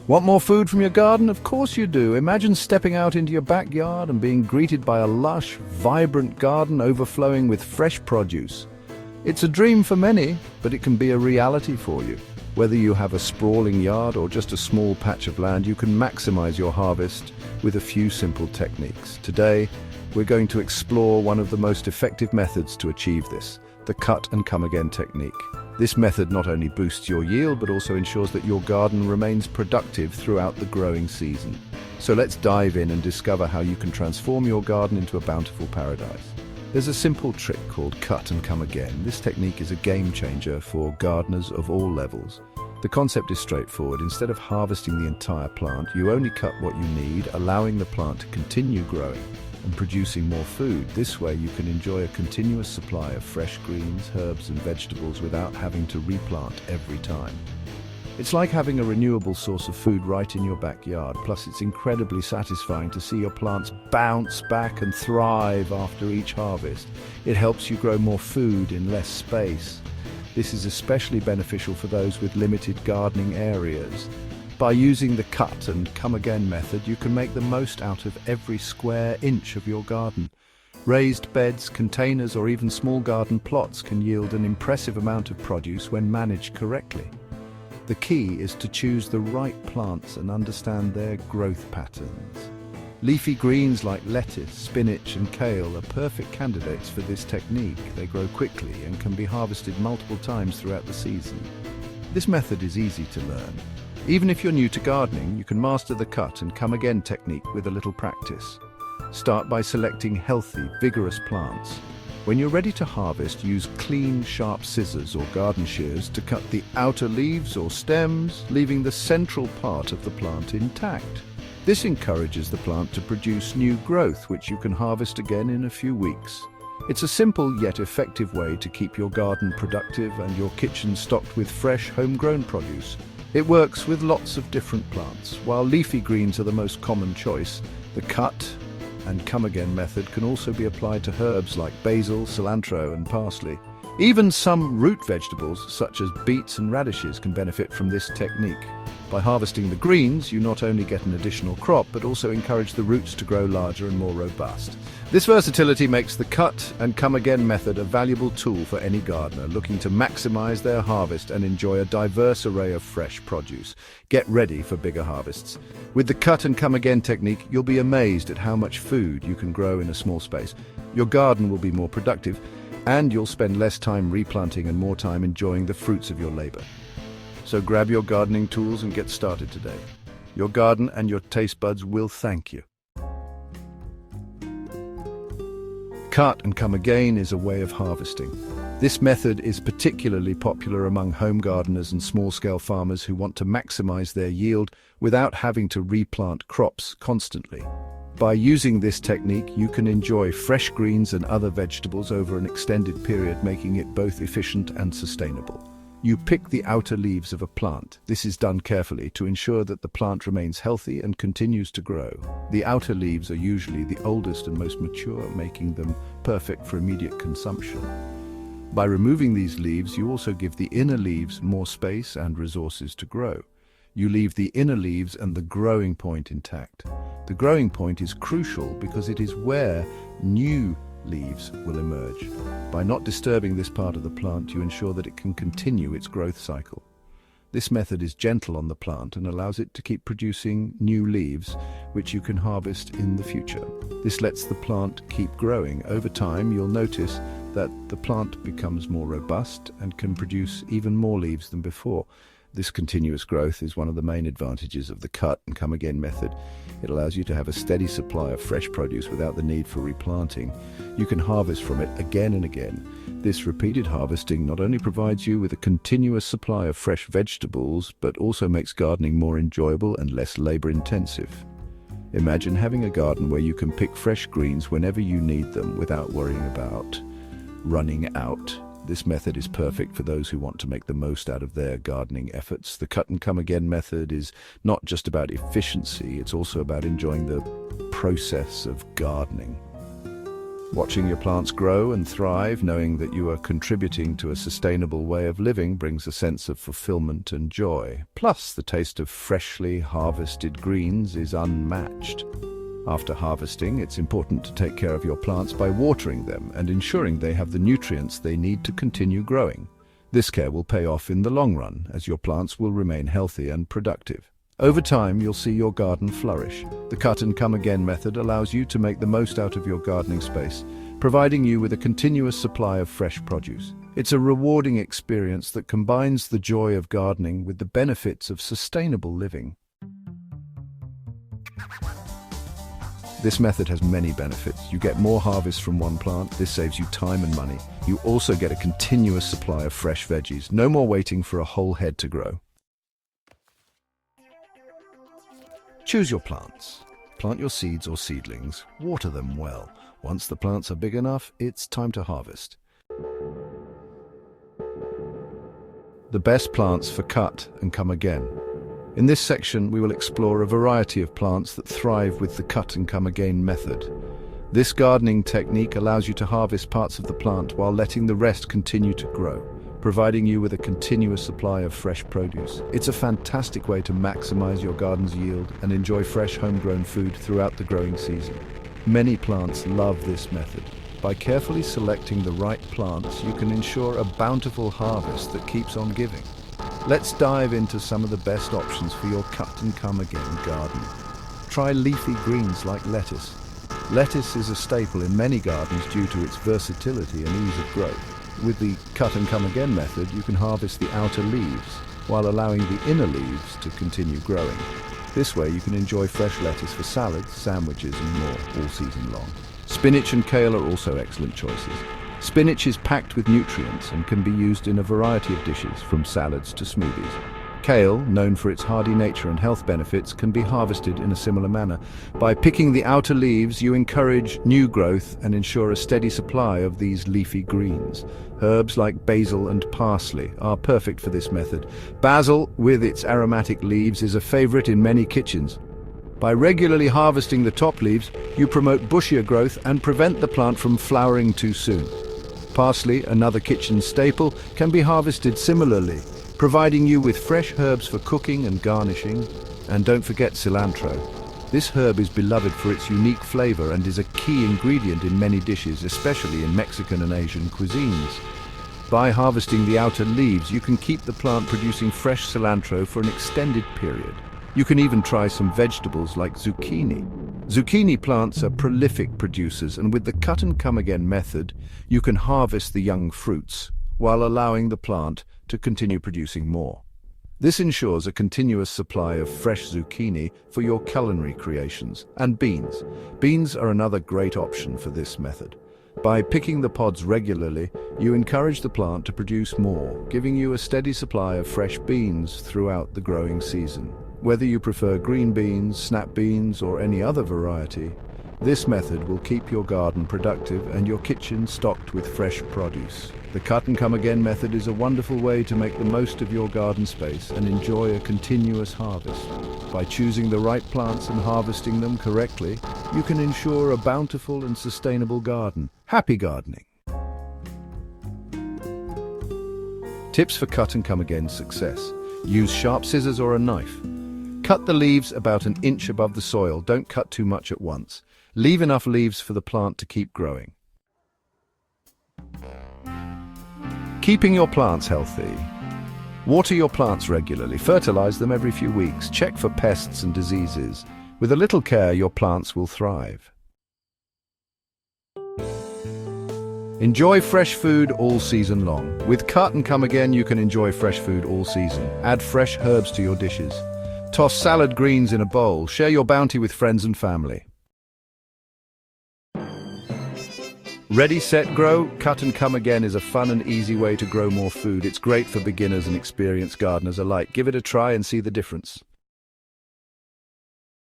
Want more food from your garden? Of course you do. Imagine stepping out into your backyard and being greeted by a lush, vibrant garden overflowing with fresh produce. It's a dream for many, but it can be a reality for you. Whether you have a sprawling yard or just a small patch of land, you can maximize your harvest with a few simple techniques. Today, we're going to explore one of the most effective methods to achieve this, the cut and come again technique. This method not only boosts your yield, but also ensures that your garden remains productive throughout the growing season. So let's dive in and discover how you can transform your garden into a bountiful paradise. There's a simple trick called cut and come again. This technique is a game changer for gardeners of all levels. The concept is straightforward. Instead of harvesting the entire plant, you only cut what you need, allowing the plant to continue growing and producing more food. This way you can enjoy a continuous supply of fresh greens, herbs and vegetables without having to replant every time. It's like having a renewable source of food right in your backyard. Plus, it's incredibly satisfying to see your plants bounce back and thrive after each harvest. It helps you grow more food in less space. This is especially beneficial for those with limited gardening areas. By using the cut and come again method, you can make the most out of every square inch of your garden. Raised beds, containers, or even small garden plots can yield an impressive amount of produce when managed correctly. The key is to choose the right plants and understand their growth patterns. Leafy greens like lettuce, spinach, and kale are perfect candidates for this technique. They grow quickly and can be harvested multiple times throughout the season. This method is easy to learn. Even if you're new to gardening, you can master the cut and come again technique with a little practice. Start by selecting healthy, vigorous plants. When you're ready to harvest, use clean, sharp scissors or garden shears to cut the outer leaves or stems, leaving the central part of the plant intact. This encourages the plant to produce new growth, which you can harvest again in a few weeks. It's a simple yet effective way to keep your garden productive and your kitchen stocked with fresh, homegrown produce. It works with lots of different plants. While leafy greens are the most common choice, the cut and come again method can also be applied to herbs like basil, cilantro, and parsley. Even some root vegetables, such as beets and radishes, can benefit from this technique. By harvesting the greens, you not only get an additional crop, but also encourage the roots to grow larger and more robust. This versatility makes the cut and come again method a valuable tool for any gardener looking to maximize their harvest and enjoy a diverse array of fresh produce. Get ready for bigger harvests. With the cut and come again technique, you'll be amazed at how much food you can grow in a small space. Your garden will be more productive, and you'll spend less time replanting and more time enjoying the fruits of your labor. So grab your gardening tools and get started today. Your garden and your taste buds will thank you. Cut and come again is a way of harvesting. This method is particularly popular among home gardeners and small-scale farmers who want to maximize their yield without having to replant crops constantly. By using this technique, you can enjoy fresh greens and other vegetables over an extended period, making it both efficient and sustainable. You pick the outer leaves of a plant. This is done carefully to ensure that the plant remains healthy and continues to grow. The outer leaves are usually the oldest and most mature, making them perfect for immediate consumption. By removing these leaves, you also give the inner leaves more space and resources to grow. You leave the inner leaves and the growing point intact. The growing point is crucial because it is where new leaves will emerge. By not disturbing this part of the plant, you ensure that it can continue its growth cycle. This method is gentle on the plant and allows it to keep producing new leaves, which you can harvest in the future. This lets the plant keep growing. Over time, you'll notice that the plant becomes more robust and can produce even more leaves than before. This continuous growth is one of the main advantages of the cut and come again method. It allows you to have a steady supply of fresh produce without the need for replanting. You can harvest from it again and again. This repeated harvesting not only provides you with a continuous supply of fresh vegetables, but also makes gardening more enjoyable and less labor-intensive. Imagine having a garden where you can pick fresh greens whenever you need them without worrying about running out. This method is perfect for those who want to make the most out of their gardening efforts. The cut and come again method is not just about efficiency, it's also about enjoying the process of gardening. Watching your plants grow and thrive, knowing that you are contributing to a sustainable way of living, brings a sense of fulfillment and joy. Plus, the taste of freshly harvested greens is unmatched. After harvesting, it's important to take care of your plants by watering them and ensuring they have the nutrients they need to continue growing. This care will pay off in the long run, as your plants will remain healthy and productive. Over time, you'll see your garden flourish. The cut-and-come-again method allows you to make the most out of your gardening space, providing you with a continuous supply of fresh produce. It's a rewarding experience that combines the joy of gardening with the benefits of sustainable living. This method has many benefits. You get more harvest from one plant. This saves you time and money. You also get a continuous supply of fresh veggies. No more waiting for a whole head to grow. Choose your plants. Plant your seeds or seedlings. Water them well. Once the plants are big enough, it's time to harvest. The best plants for cut and come again. In this section, we will explore a variety of plants that thrive with the cut and come again method. This gardening technique allows you to harvest parts of the plant while letting the rest continue to grow, providing you with a continuous supply of fresh produce. It's a fantastic way to maximize your garden's yield and enjoy fresh homegrown food throughout the growing season. Many plants love this method. By carefully selecting the right plants, you can ensure a bountiful harvest that keeps on giving. Let's dive into some of the best options for your cut-and-come-again garden. Try leafy greens like lettuce. Lettuce is a staple in many gardens due to its versatility and ease of growth. With the cut-and-come-again method, you can harvest the outer leaves while allowing the inner leaves to continue growing. This way you can enjoy fresh lettuce for salads, sandwiches and more all season long. Spinach and kale are also excellent choices. Spinach is packed with nutrients and can be used in a variety of dishes, from salads to smoothies. Kale, known for its hardy nature and health benefits, can be harvested in a similar manner. By picking the outer leaves, you encourage new growth and ensure a steady supply of these leafy greens. Herbs like basil and parsley are perfect for this method. Basil, with its aromatic leaves, is a favorite in many kitchens. By regularly harvesting the top leaves, you promote bushier growth and prevent the plant from flowering too soon. Parsley, another kitchen staple, can be harvested similarly, providing you with fresh herbs for cooking and garnishing. And don't forget cilantro. This herb is beloved for its unique flavor and is a key ingredient in many dishes, especially in Mexican and Asian cuisines. By harvesting the outer leaves, you can keep the plant producing fresh cilantro for an extended period. You can even try some vegetables like zucchini. Zucchini plants are prolific producers, and with the cut-and-come-again method, you can harvest the young fruits while allowing the plant to continue producing more. This ensures a continuous supply of fresh zucchini for your culinary creations. And beans. Beans are another great option for this method. By picking the pods regularly, you encourage the plant to produce more, giving you a steady supply of fresh beans throughout the growing season. Whether you prefer green beans, snap beans, or any other variety, this method will keep your garden productive and your kitchen stocked with fresh produce. The cut-and-come-again method is a wonderful way to make the most of your garden space and enjoy a continuous harvest. By choosing the right plants and harvesting them correctly, you can ensure a bountiful and sustainable garden. Happy gardening! Tips for cut-and-come-again success. Use sharp scissors or a knife. Cut the leaves about an inch above the soil. Don't cut too much at once. Leave enough leaves for the plant to keep growing. Keeping your plants healthy. Water your plants regularly. Fertilize them every few weeks. Check for pests and diseases. With a little care, your plants will thrive. Enjoy fresh food all season long. With Cut and Come Again, you can enjoy fresh food all season. Add fresh herbs to your dishes. Toss salad greens in a bowl. Share your bounty with friends and family. Ready, set, grow. Cut and Come Again is a fun and easy way to grow more food. It's great for beginners and experienced gardeners alike. Give it a try and see the difference.